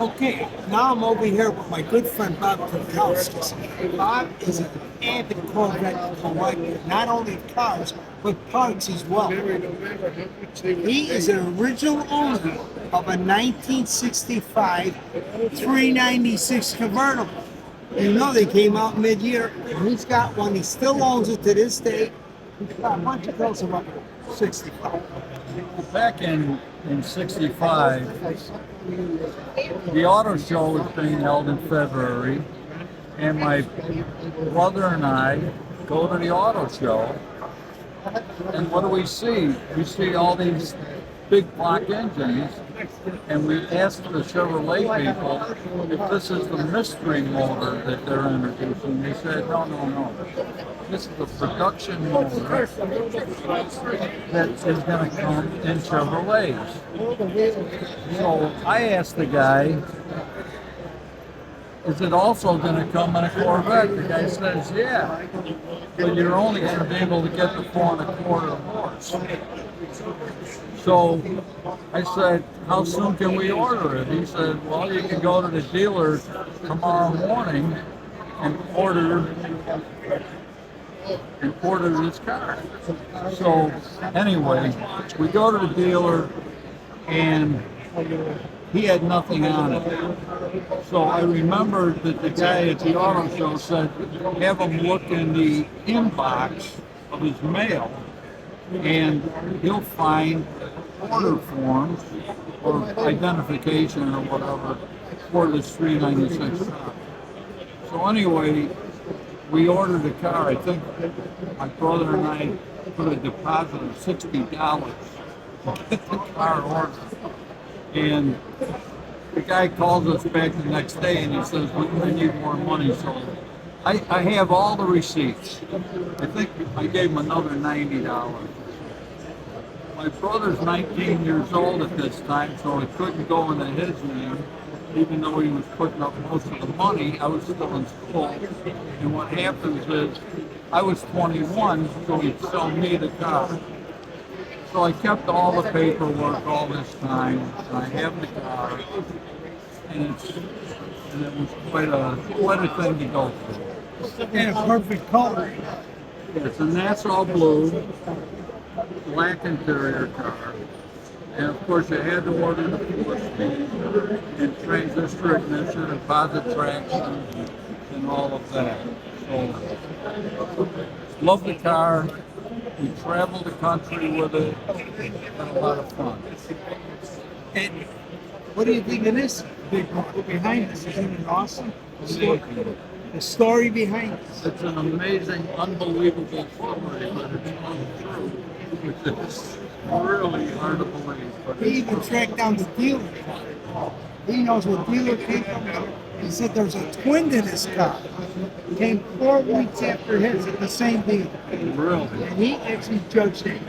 Okay, now I'm over here with my good friend Bob Kleckauskas. Bob is an avid Corvette collector, not only of cars, but parts as well. He is an original owner of a 1965 396 convertible. You know they came out mid-year, and he's got one. He still owns it to this day. Bob, why don't you tell us about 65? Back in '65, the auto show was being held in February, and my brother and I go to the auto show, and what do we see? We see all these big block engines, and we asked the Chevrolet people if this is the mystery motor that they're introducing. They said, no, no, no. This is the production motor that is going to come in Chevrolets. So I asked the guy, is it also going to come in a Corvette? The guy says, yeah, but you're only going to be able to get the 4 1/4 horse. So I said, how soon can we order it? He said, well, you can go to the dealer tomorrow morning and order this car. So anyway, we go to the dealer and he had nothing on it. So I remembered that the guy at the auto show said, have him look in the inbox of his mail and he'll find order forms or identification or whatever for this 396 car. So anyway, we ordered the car. I think my brother and I put a deposit of $60 to get the car ordered. And the guy calls us back the next day and he says, we need more money. So I have all the receipts. I think I gave him another $90. My brother's 19 years old at this time, so it couldn't go into his name. Even though he was putting up most of the money, I was still in school. And what happens is, I was 21, so he'd sell me the car. So I kept all the paperwork all this time, and I have the car, and it was quite a thing to go through. And a perfect color. It's a Nassau blue, black interior car. And of course, you had to order the 4-speed and transistor ignition and positive traction and all of that. So, love the car. We traveled the country with it. Had a lot of fun. And what do you think of this big one behind us? Isn't it awesome? The story behind this. It's an amazing, unbelievable story, but it's untrue, which is really hard to believe. But He even tracked down the dealer. He knows what dealer came from. He said there's a twin in his car. Came 4 weeks after his at the same dealer. really, And he actually judged it.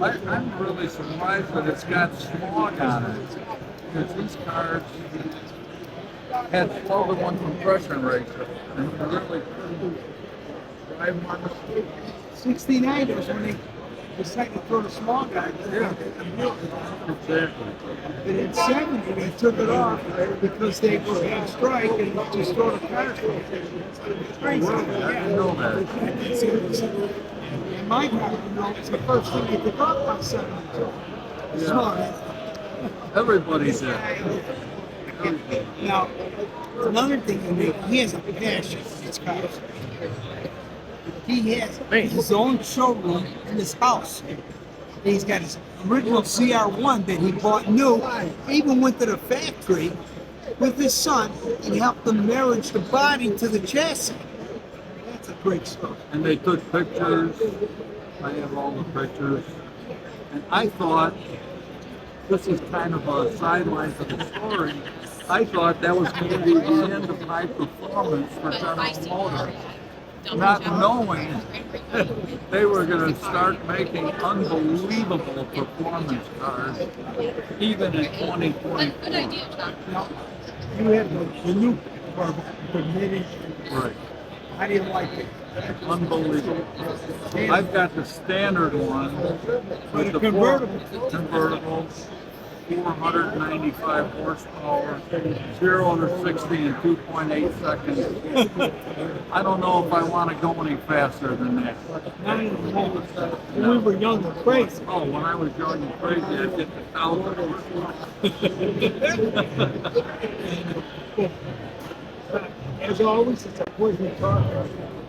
I'm really surprised that it's got smog on it. Because these cars had 12-to-1 compression ratio, and you really couldn't drive them on the street. 69 was when they decided to throw the small guy. Yeah. Exactly. And in 70, they took it off because they were on strike and just throw the cars away. It's crazy. Really? I didn't know that. In my car, you know, it's the first thing they took off by 70. Yeah. Small. Everybody did. Now, another thing he has a passion for these cars. He has his own showroom in his house. He's got his original CR1 that he bought new. He even went to the factory with his son and helped them marriage the body to the chassis. That's a great story. And they took pictures. I have all the pictures. And I thought, this is kind of a sideline to the story, I thought that was going to be the end of my performance for General Motors. Not knowing they were going to start making unbelievable performance cars, even in 2024. Now, you have the new permitted. Right. How do you like it? Unbelievable. I've got the standard one with the convertible. convertible, 495 horsepower, 0 to 60 in 2.8 seconds. I don't know if I want to go any faster than that. Not anymore. When we were young and crazy. Oh, when I was young and crazy, I'd get the 1,000 horsepower. As always, it's a pleasure talking to you.